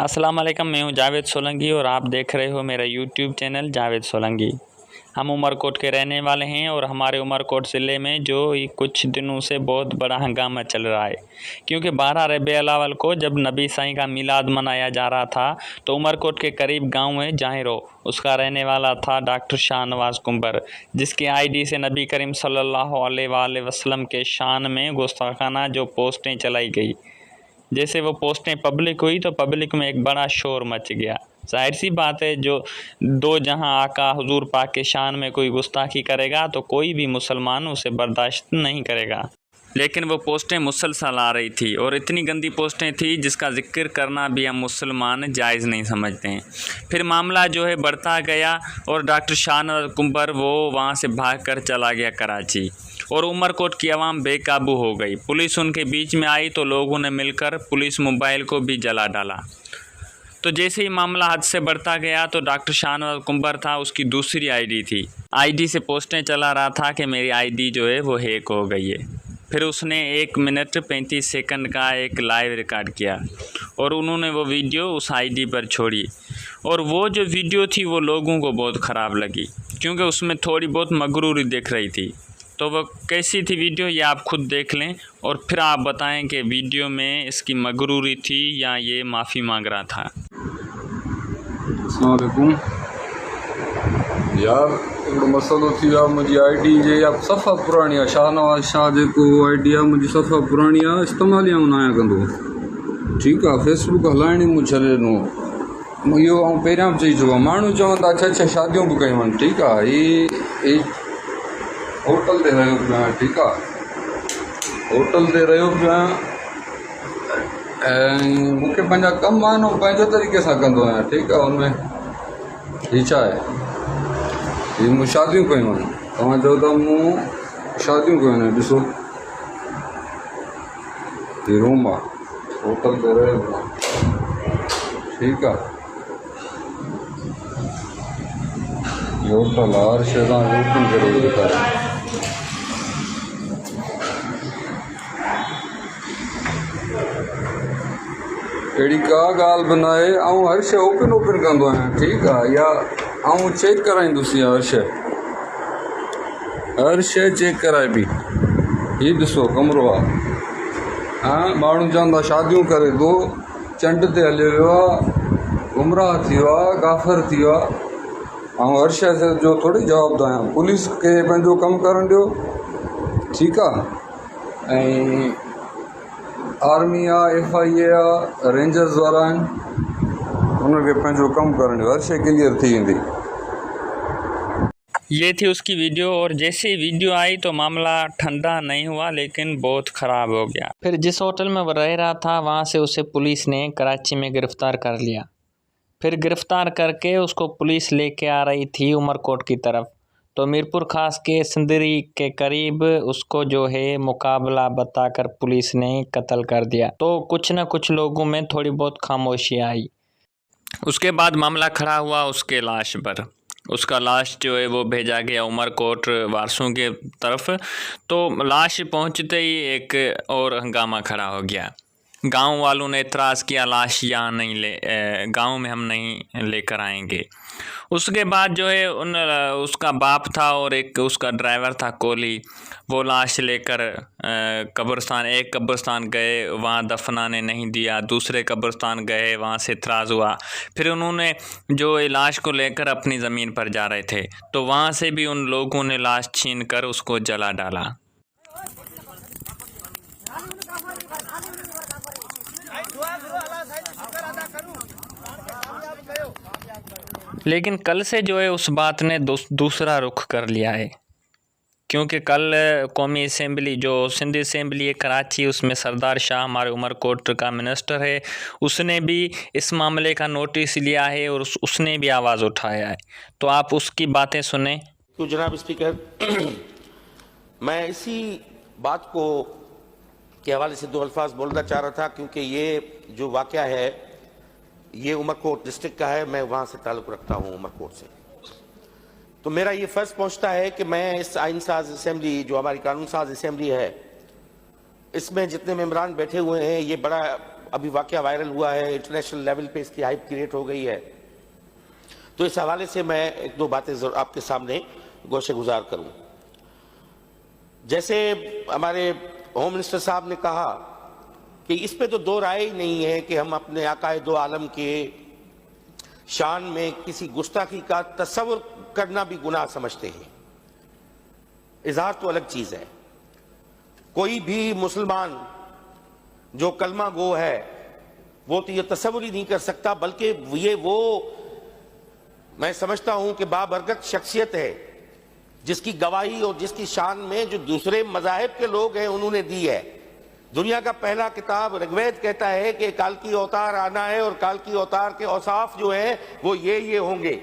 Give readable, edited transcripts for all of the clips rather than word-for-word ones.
अस्सलाम वालेकुम, मैं हूं जावेद सोलंकी और आप देख रहे हो मेरा यूट्यूब चैनल जावेद सोलंकी। हम उमरकोट के रहने वाले हैं और हमारे उमरकोट ज़िले में जो कुछ दिनों से बहुत बड़ा हंगामा चल रहा है, क्योंकि 12 रबीउल अव्वल को जब नबी साईं का मिलाद मनाया जा रहा था तो उमरकोट के करीब गांव है जाहिरो, उसका रहने वाला था डॉक्टर शाहनवाज कुंबर, जिसकी आईडी से नबी करीम सल्लल्लाहु अलैहि वसल्लम के शान में गुस्ताखाना जो पोस्टें चलाई गई। जैसे वो पोस्टें पब्लिक हुई तो पब्लिक में एक बड़ा शोर मच गया। जाहिर सी बात है, जो दो जहां आका हुजूर पाक के शान में कोई गुस्ताखी करेगा तो कोई भी मुसलमान उसे बर्दाश्त नहीं करेगा। लेकिन वो पोस्टें मुसलसल आ रही थी और इतनी गंदी पोस्टें थी जिसका जिक्र करना भी हम मुसलमान जायज़ नहीं समझते हैं। फिर मामला जो है बढ़ता गया और डॉक्टर शाहनवाज कुंबर वो वहाँ से भागकर चला गया कराची और उमरकोट की आवाम बेकाबू हो गई। पुलिस उनके बीच में आई तो लोगों ने मिलकर पुलिस मोबाइल को भी जला डाला। तो जैसे ही मामला हद से बढ़ता गया तो डॉक्टर शाहनवाज कुंबर था, उसकी दूसरी आईडी थी। आईडी से पोस्टें चला रहा था कि मेरी आईडी जो है वो हैक हो गई है। फिर उसने 1 मिनट 35 सेकंड का एक लाइव रिकॉर्ड किया और उन्होंने वो वीडियो उस आईडी पर छोड़ी। और वो जो वीडियो थी वो लोगों को बहुत ख़राब लगी, क्योंकि उसमें थोड़ी बहुत मगरूरी दिख रही थी। तो वो कैसी थी वीडियो, ये आप खुद देख लें और फिर आप बताएं कि वीडियो में इसकी मगरूरी थी या ये माफ़ी मांग रहा था। अस्सलाम वालेकुम यार, हिकिड़ो मसइलो थी वियो आहे। मुंहिंजी आई डी जे सफ़ा पुराणी आहे। शाहनवाज़ शाह जेको आई डी आहे मुंहिंजी सफ़ा पुराणी आहे, इस्तेमालु ई न आहियां कंदो। ठीकु आहे, फेसबुक हलाइण ई मूं छॾे ॾिनो। इहो ऐं पहिरियां बि चई चुको आहे, माण्हू चवनि था 6 शादियूं बि कयूं आहिनि। ठीकु आहे, ही होटल ते रहियो पियो आहियां। ठीकु आहे, होटल ते रहियो पियो आहियां ऐं मूंखे पंहिंजा कम आहिनि ऐं पंहिंजे तरीक़े सां कंदो आहियां। ठीकु आहे, हुनमें हीअ छा आहे, हीअ मूं शादियूं कयूं आहिनि। तव्हां चओ था मूं शादियूं कयूं आहिनि। ॾिसो, हीअ रूम आहे, होटल ते रहियो पियो आहियां। ठीकु आहे, हीअ होटल आहे, हर शइ तव्हांखे ओपन करे ॾेखारियां। अहिड़ी का ॻाल्हि बि न आहे, ऐं हर शइ ओपन कंदो आहियां। ठीकु आहे, या ऐं चेक कराईंदुसि या हर शइ चेक कराइबी। हीअ ॾिसो कमिरो आहे। हा, माण्हू चवंदा शादियूं करे थो, चंड ते हलियो वियो आहे, गुमराह थी वियो आहे, काफ़िर थी वियो आहे। ऐं हर शइ जो थोरी जवाबु आहियां। पुलिस खे पंहिंजो कमु करणु ॾियो। ठीकु आहे, ऐं आर्मी आहे, FIA आहे, रेंजर्स वारा आहिनि, उनखे पंहिंजो कमु करणु ॾियो, हर शइ क्लियर थी वेंदी। ये थी उसकी वीडियो और जैसे ही वीडियो आई तो मामला ठंडा नहीं हुआ लेकिन बहुत ख़राब हो गया। फिर जिस होटल में वो रह रहा था वहाँ से उसे पुलिस ने कराची में गिरफ़्तार कर लिया। फिर गिरफ़्तार करके उसको पुलिस लेके आ रही थी उमरकोट की तरफ, तो मीरपुर खास के सिंदरी के करीब उसको जो है मुकाबला बताकर पुलिस ने कत्ल कर दिया। तो कुछ न कुछ लोगों में थोड़ी बहुत खामोशी आई। उसके बाद मामला खड़ा हुआ उसके लाश पर। उसका लाश जो है वो भेजा गया उमरकोट वारसों के तरफ। तो लाश पहुंचते ही एक और हंगामा खड़ा हो गया। गांव वालों ने एतराज़ किया, लाश यहाँ नहीं गांव में हम नहीं लेकर आएंगे। उसके बाद जो है उसका बाप था और एक उसका ड्राइवर था कोली, वो लाश लेकर एक कब्रिस्तान गए, वहाँ दफनाने नहीं दिया। दूसरे कब्रिस्तान गए, वहाँ से एतराज़ हुआ। फिर उन्होंने जो लाश को लेकर अपनी ज़मीन पर जा रहे थे तो वहाँ से भी उन लोगों ने लाश छीन कर उसको जला डाला। लेकिन कल से जो है उस बात ने दूसरा रुख कर लिया है, क्योंकि कल कौमी असेंबली जो सिंध असेंबली है कराची, उसमें सरदार शाह हमारे उमरकोट का मिनिस्टर है, उसने भी इस मामले का नोटिस लिया है और उसने भी आवाज़ उठाया है। तो आप उसकी बातें सुने। तो जनाब स्पीकर, मैं इसी बात को के हवाले से 2 अल्फाज बोलना चाह रहा था, क्योंकि ये जो वाक़या है ये उमरकोट डिस्ट्रिक्ट का है। मैं वहाँ से ताल्लुक़ रखता हूँ, उमरकोट से। तो मेरा ये फ़र्ज़ पहुँचता है कि मैं इस आइन साज असेंबली, जो हमारी कानून साज असेंबली है, इसमें जितने मेंबरान बैठे हुए हैं, ये बड़ा अभी वाकया वायरल हुआ है, इंटरनेशनल लेवल पे इसकी हाइप क्रिएट हो गई है। तो इस हवाले से मैं एक दो बातें आपके सामने गोशे गुजार करूं। जैसे हमारे होम मिनिस्टर साहब ने कहा कि इस पे तो दो राय ही नहीं है कि हम अपने आकाए दो आलम के शान में किसी गुस्ताखी का तस्वर करना भी गुनाह समझते हैं। इजहार तो अलग चीज है। कोई भी मुसलमान जो कलमा गो है वो तो ये तस्वर ही नहीं कर सकता, बल्कि ये वो मैं समझता हूं कि बाबरकत शख्सियत है जिसकी गवाही और जिसकी शान में जो दूसरे मज़ाहिब के लोग हैं उन्होंने दी है। दुनिया का पहला किताब ऋग्वेद कहता है कि काल की अवतार आना है और काल की अवतार के औसाफ जो है वो ये होंगे,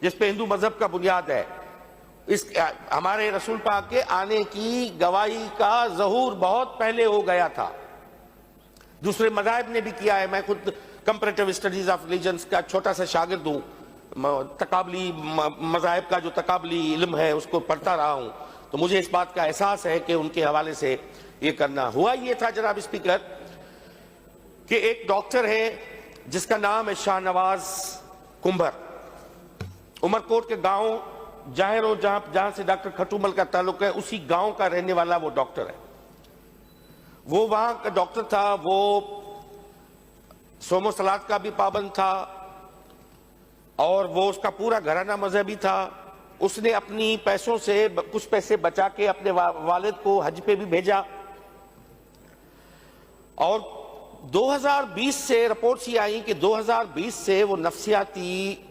जिस पे हिंदू मजहब का बुनियाद है। इस हमारे रसूल पाक के आने की गवाही का ज़हूर बहुत पहले हो गया था, दूसरे मज़ाहिब ने भी किया है। मैं खुद कंपैरेटिव स्टडीज ऑफ रिलीजन्स का छोटा सा शागिर्द हूँ, तकाबली मज़ाहिब का जो तकाबली इल्म है उसको पढ़ता रहा हूँ, तो मुझे इस बात का एहसास है कि उनके हवाले से ये करना। हुआ ये था जनाब स्पीकर कि एक डॉक्टर है जिसका नाम है शाहनवाज कुंभर, उमरकोट के गांव जाहिर हो जहां से डॉक्टर खटूमल का ताल्लुक है, उसी गांव का रहने वाला वो डॉक्टर है। वो वहां का डॉक्टर था, वो सोमो सलात का भी पाबंद था और वो उसका पूरा घराना मजहबी था। उसने अपनी पैसों से कुछ पैसे बचा के अपने वालिद को हज पे भी भेजा और 2020 से रिपोर्ट्स ये आई कि 2020 से वो नफ्सियाती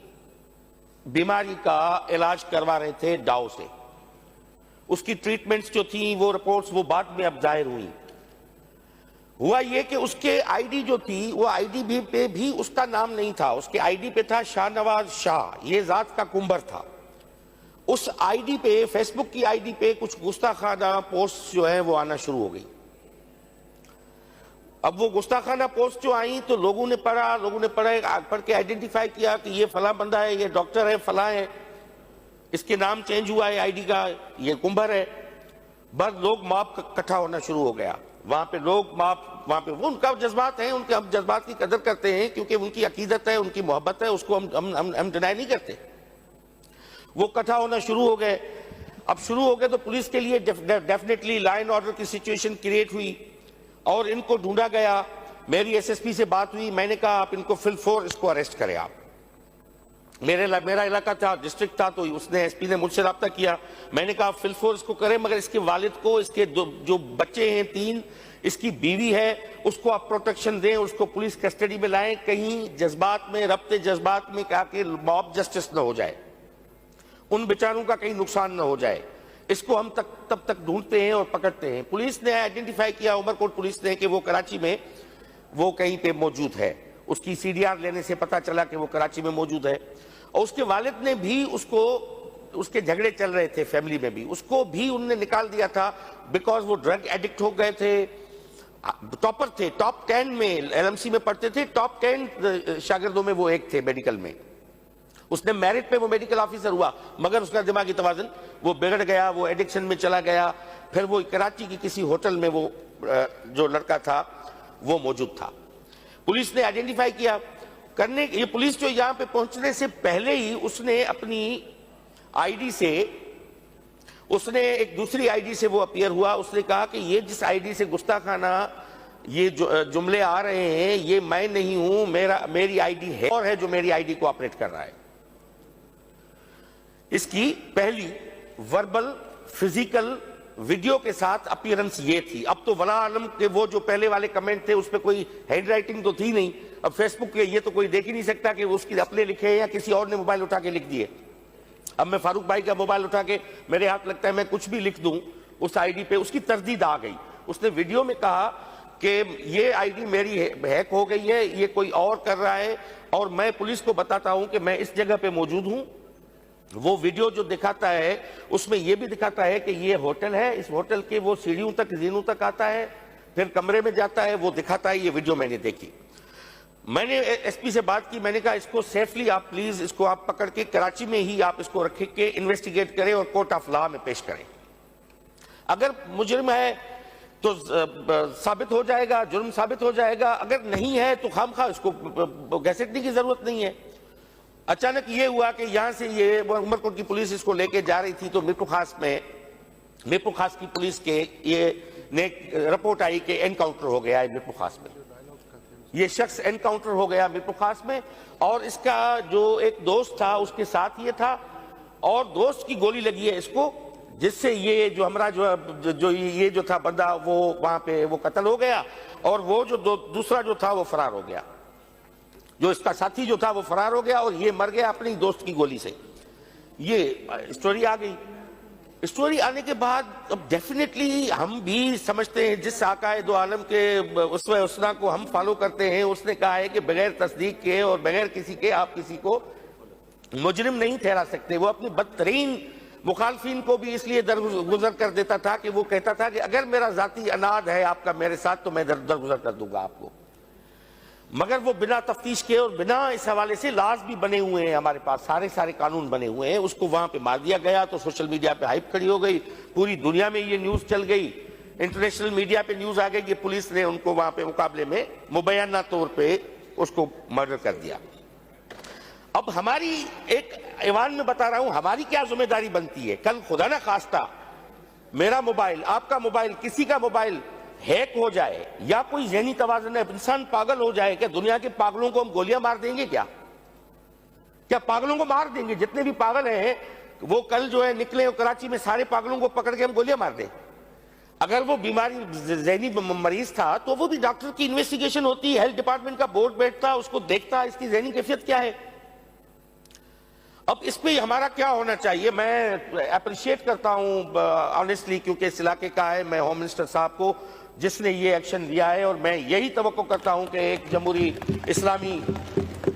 बीमारी का इलाज करवा रहे थे डाउ से। उसकी ट्रीटमेंट्स जो थी वो रिपोर्ट्स वो बाद में अब जाहिर हुई। हुआ ये कि उसके आईडी जो थी वो आईडी भी पे भी उसका नाम नहीं था, उसके आईडी पे था शाहनवाज शाह, ये जात का कुंभर था। उस आईडी पे, फेसबुक की आईडी पे कुछ गुस्ताखाना पोस्ट जो है वो आना शुरू हो गई। अब वो गुस्ताखाना पोस्ट जो आई तो लोगों ने पढ़ के आइडेंटिफाई किया कि ये फला बंदा है, ये डॉक्टर है, फला है, इसके नाम चेंज हुआ है आईडी का, ये कुंभर है। बस लोग माप इकट्ठा होना शुरू हो गया। वहां पे लोग वहां पे वो उनका जज्बात है, उनके हम जज्बात की कदर करते हैं क्योंकि उनकी अकीदत है, उनकी मोहब्बत है, उसको हम डिनाई नहीं करते। वो इकट्ठा होना शुरू हो गए। अब शुरू हो गए तो पुलिस के लिए डेफिनेटली लॉ एंड ऑर्डर की सिचुएशन क्रिएट हुई और इनको ढूंढा गया। मेरी एसएसपी से बात हुई, मैंने कहा आप इनको फिल फोर इसको अरेस्ट करें। आप मेरा इलाका था, डिस्ट्रिक्ट था, तो उसने एसपी ने मुझसे रब्ता किया। मैंने कहा फिल फोर इसको करें, मगर इसके वालिद को, इसके जो बच्चे हैं 3, इसकी बीवी है, उसको आप प्रोटेक्शन दें, उसको पुलिस कस्टडी में लाएं, कहीं जज्बात में रब्ते जज्बात में कहा कि मॉब जस्टिस न हो जाए, उन बेचारों का कहीं नुकसान न हो जाए। इसको हम तब तक ढूंढते हैं और पकड़ते हैं। पुलिस ने आइडेंटिफाई किया, उमरकोट पुलिस ने, कि वो कराची में वो कहीं पे मौजूद है। उसकी सीडीआर लेने से पता चला कि वो कराची में मौजूद है। और उसके वालिद ने भी उसके झगड़े चल रहे थे फैमिली में भी, उसको भी उन्होंने निकाल दिया था बिकॉज वो ड्रग एडिक्ट हो गए थे। टॉपर थे, टॉप 10 में एलएमसी में पढ़ते थे, टॉप 10 शागिर्दों में वो एक थे मेडिकल में। उसने मेरिट पे वो मेडिकल ऑफिसर हुआ, मगर उसका दिमागी तवाज़ुन वो बिगड़ गया, वो एडिक्शन में चला गया। फिर वो कराची की किसी होटल में वो जो लड़का था वो मौजूद था। पुलिस ने आइडेंटिफाई किया करने, ये पुलिस जो यहाँ पे पहुंचने से पहले ही उसने अपनी आईडी से, उसने एक दूसरी आईडी से वो अपीयर हुआ। उसने कहा कि ये जिस आईडी से गुस्ताखाना ये जुमले आ रहे हैं ये मैं नहीं हूं, मेरी आईडी है और है जो मेरी आईडी को ऑपरेट कर रहा है। इसकी पहली वर्बल फिजिकल वीडियो के साथ अपीयरेंस ये थी। अब तो वला आलम के वो जो पहले वाले कमेंट थे उस पर कोई हैंड राइटिंग तो थी नहीं। अब फेसबुक के ये तो कोई देख ही नहीं सकता कि उसकी अपने लिखे हैं या किसी और ने मोबाइल उठा के लिख दिए। अब मैं फारूक भाई का मोबाइल उठा के, मेरे हाथ लगता है मैं कुछ भी लिख दूं उस आईडी पे, उसकी तरदीद आ गई। उसने वीडियो में कहा कि ये आईडी मेरी हैक हो गई है, ये कोई और कर रहा है और मैं पुलिस को बताता हूं कि मैं इस जगह पे मौजूद हूं। वो वीडियो जो दिखाता है उसमें यह भी दिखाता है कि ये होटल है, इस होटल के वो सीढ़ियों तक, जीनों तक आता है, फिर कमरे में जाता है, वो दिखाता है। ये वीडियो मैंने देखी। मैंने एसपी से बात की, मैंने कहा इसको सेफली आप प्लीज इसको आप पकड़ के कराची में ही आप इसको रख के इन्वेस्टिगेट करें और कोर्ट ऑफ लॉ में पेश करें। अगर मुजरिम है तो साबित हो जाएगा, जुर्म साबित हो जाएगा। अगर नहीं है तो खामखा इसको घसीटने की जरूरत नहीं है। अचानक ये हुआ कि यहां से ये उमरकोट की पुलिस इसको लेके जा रही थी, तो मीरपुर खास की पुलिस के ये ने रिपोर्ट आई कि एनकाउंटर हो गया है मीरपुर खास में। ये शख्स एनकाउंटर हो गया मीरपुर खास में, और इसका जो एक दोस्त था उसके साथ ये था, और दोस्त की गोली लगी है इसको, जिससे ये जो हमारा जो ये जो था बंदा वो वहां पे वो कत्ल हो गया, और वो जो दूसरा जो था वो फरार हो गया, जो इसका साथी जो था वो फरार हो गया, और ये मर गया अपनी दोस्त की गोली से। ये स्टोरी आ गई। स्टोरी आने के बाद अब डेफिनेटली हम भी समझते हैं, जिस आकाए दो आलम के उसवे उसना को हम फॉलो करते हैं, उसने कहा है कि बगैर तस्दीक के और बगैर किसी के आप किसी को मुजरिम नहीं ठहरा सकते। वो अपनी बदतरीन मुखालफिन को भी इसलिए दरगुजर कर देता था कि वो कहता था कि अगर मेरा जाती अनाद है आपका मेरे साथ तो मैं दरगुजर कर दूंगा आपको। मगर वो बिना तफ्तीश के और बिना इस हवाले से लाज भी बने हुए हैं, हमारे पास सारे कानून बने हुए हैं, उसको वहां पे मार दिया गया तो सोशल मीडिया पे हाइप खड़ी हो गई, पूरी दुनिया में ये न्यूज चल गई, इंटरनेशनल मीडिया पे न्यूज आ गई कि पुलिस ने उनको वहां पे मुकाबले में मुबैना तौर पे उसको मर्डर कर दिया। अब हमारी एक ऐवान में बता रहा हूं, हमारी क्या जिम्मेदारी बनती है, कल खुदा ना खास्ता मेरा मोबाइल, आपका मोबाइल, किसी का मोबाइल हैक हो जाए या कोई ज़हनी तवाज़ुन है, इंसान पागल हो जाए, क्या दुनिया के पागलों को हम गोलियां मार देंगे? क्या पागलों को मार देंगे? जितने भी पागल हैं वो कल जो है निकले कराची में, सारे पागलों को पकड़ के हम गोलियां मार दें? अगर वो बीमारी ज़हनी मरीज था तो वो भी डॉक्टर की इन्वेस्टिगेशन होती, हेल्थ डिपार्टमेंट का बोर्ड बैठता, उसको देखता इसकी ज़हनी कैफियत क्या है। अब इस पे हमारा क्या होना चाहिए? मैं अप्रिशिएट करता हूं ऑनेस्टली, क्योंकि इस इलाके का है, मैं होम मिनिस्टर साहब को जिसने ये एक्शन लिया है, और मैं यही तवक्को करता हूं कि एक जमहूरी इस्लामी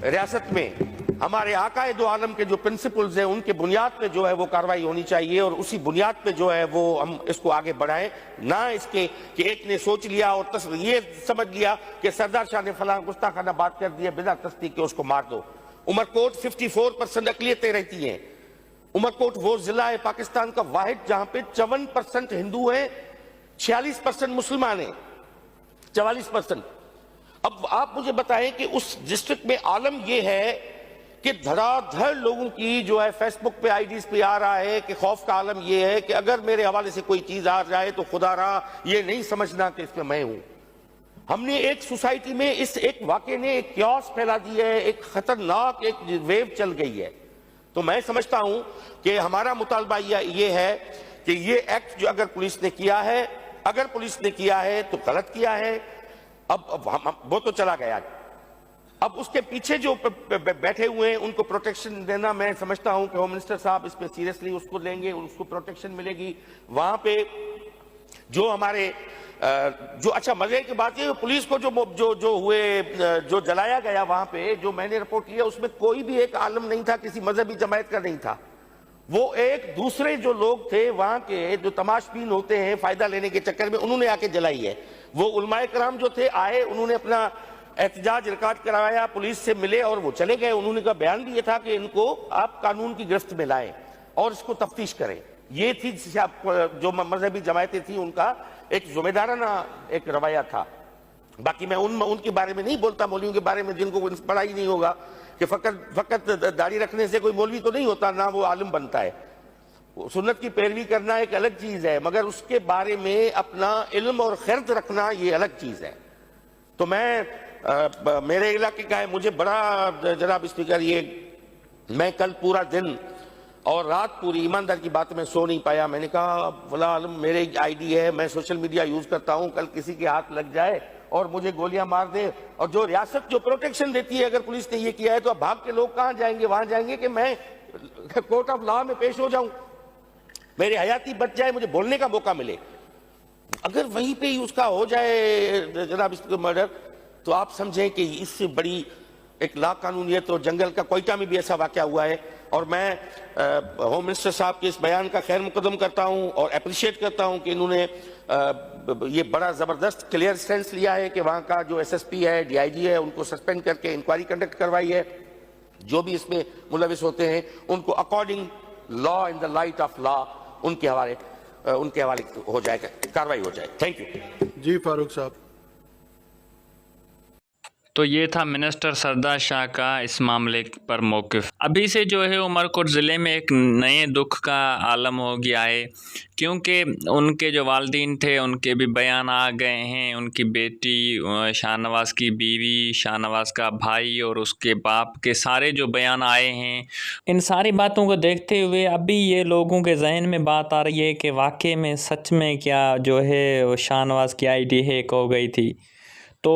रियासत में हमारे आकाए दो आलम के जो प्रिंसिपल्स हैं उनके बुनियाद पे जो है वो कार्रवाई होनी चाहिए, और उसी बुनियाद पे जो है वो हम इसको आगे बढ़ाएं, ना इसके कि एक ने सोच लिया और ये समझ लिया कि सरदार शाह ने फलां गुस्ताखाना बात कर दिया, बिना तस्दीक के उसको मार दो। उमरकोट 54% अकलियतें रहती हैं। उमरकोट वो जिला है पाकिस्तान का वाहिद जहां पे 54% हिंदू हैं, 46% मुसलमान हैं, 44%। अब आप मुझे बताएं कि उस डिस्ट्रिक्ट में आलम यह है कि धड़ाधड़ लोगों की जो है फेसबुक पे आईडीज पे आ रहा है कि खौफ का आलम यह है कि अगर मेरे हवाले से कोई चीज आ जाए तो खुदा रहा ये नहीं समझना कि इसमें मैं हूं। हमने एक सोसाइटी में इस एक वाक़े ने एक क्यास फैला दी है, एक खतरनाक एक वेव चल गई है। तो मैं समझता हूं कि हमारा मुतालबा ये है कि ये एक्ट जो अगर पुलिस ने किया है, अगर पुलिस ने किया है तो गलत किया है। अब वो तो चला गया, अब उसके पीछे जो बैठे हुए हैं उनको प्रोटेक्शन देना, मैं समझता हूं कि होम मिनिस्टर साहब इस पे सीरियसली उसको लेंगे, उसको प्रोटेक्शन मिलेगी। वहां पे जो हमारे जो अच्छा मजे की बात है, पुलिस को जो जलाया गया वहां पे, जो मैंने रिपोर्ट किया उसमें कोई भी एक आलम नहीं था, किसी मजहबी जमायत का नहीं था। वो एक दूसरे जो लोग थे वहां के, जो तमाशबीन होते हैं फायदा लेने के चक्कर में, उन्होंने आके जलाई है। वो उलमाए कराम जो थे आए, उन्होंने अपना एहतजाज रिकॉर्ड करवाया, पुलिस से मिले और वो चले गए। उन्होंने का बयान भी ये था कि इनको आप कानून की गिरफ्त में लाएं और इसको तफ्तीश करें। ये थी जो मजहबी जमायतें थी उनका एक जिम्मेदाराना एक रवैया था। बाकी मैं उनके बारे में नहीं बोलता, मौलवियों के बारे में जिनको पढ़ा ही नहीं होगा कि फकत दाढ़ी रखने से कोई मौलवी तो नहीं होता, ना वो आलिम बनता है। सुन्नत की पैरवी करना एक अलग चीज है, मगर उसके बारे में अपना इल्म और खिरद रखना ये अलग चीज है। तो मैं मेरे इलाके का है, मुझे बड़ा जनाब स्पीकर ये मैं कल पूरा दिन और रात पूरी ईमानदार की बात में सो नहीं पाया। मैंने कहा वला आलम मेरे आईडी है, मैं सोशल मीडिया यूज करता हूं, कल किसी के हाथ लग जाए और मुझे गोलियां मार दे, और जो रियासत जो प्रोटेक्शन देती है अगर पुलिस ने ये किया है तो अब भाग के लोग कहां जाएंगे? वहां जाएंगे कि मैं कोर्ट ऑफ लॉ में पेश हो जाऊं, मेरी हयाती बच जाए, मुझे बोलने का मौका मिले। अगर वहीं पे ही उसका हो जाए जनाब इसको मर्डर, तो आप समझें कि इससे बड़ी एक लाकानूनियत। तो जंगल का कोयटा में भी ऐसा वाकया हुआ है, और मैं होम मिनिस्टर साहब के इस बयान का खैर मुकदम करता हूं और अप्रिशिएट करता हूं कि इन्होंने ये बड़ा जबरदस्त क्लियर स्टैंड लिया है कि वहां का जो एसएसपी है, डीआईजी है, उनको सस्पेंड करके इंक्वायरी कंडक्ट करवाई है। जो भी इसमें मुलविस होते हैं उनको according law, in the light of law, उनके हवाले उनके हवाले हो जाएगा, कार्रवाई हो जाए। थैंक यू जी फारूक साहब। तो ये था मिनिस्टर सरदार शाह का इस मामले पर मौक़िफ़। अभी से जो है उमरकोट ज़िले में एक नए दुख का आलम हो गया है, क्योंकि उनके जो वालिदैन थे उनके भी बयान आ गए हैं। उनकी बेटी शाहनवाज़ की बीवी, शाहनवाज़ का भाई और उसके बाप के सारे जो बयान आए हैं, इन सारी बातों को देखते हुए अभी ये लोगों के जहन में बात आ रही है कि वाकई में सच में क्या जो है शाहनवाज़ की आईडी हैक हो गई थी। तो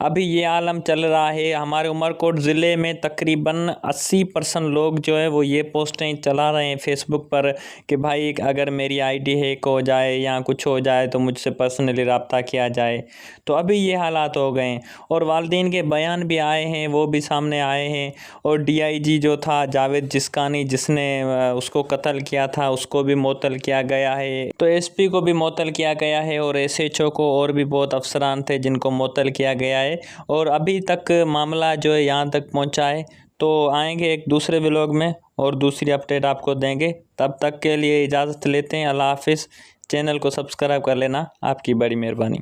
अभी ये आलम चल रहा है हमारे उमरकोट ज़िले में तकरीबन 80% लोग जो है वो ये पोस्टें चला रहे हैं फेसबुक पर कि भाई अगर मेरी आईडी हैक हो जाए या कुछ हो जाए तो मुझसे पर्सनली रब्ता किया जाए। तो अभी ये हालात हो गए हैं और वालिदैन के बयान भी आए हैं, वो भी सामने आए हैं। और डीआईजी जो था जावेद जिस्कानी, जिसने उसको कत्ल किया था, उसको भी मुअत्तल किया गया है। तो एसपी को भी मुअत्तल किया गया है और एसएचओ को, और भी बहुत अफसरान थे जिनको मुअत्तल किया गया है। और अभी तक मामला जो है यहाँ तक पहुँचा है। तो आएंगे एक दूसरे व्लॉग में और दूसरी अपडेट आपको देंगे। तब तक के लिए इजाज़त लेते हैं। अल्लाह हाफिज़। चैनल को सब्सक्राइब कर लेना, आपकी बड़ी मेहरबानी।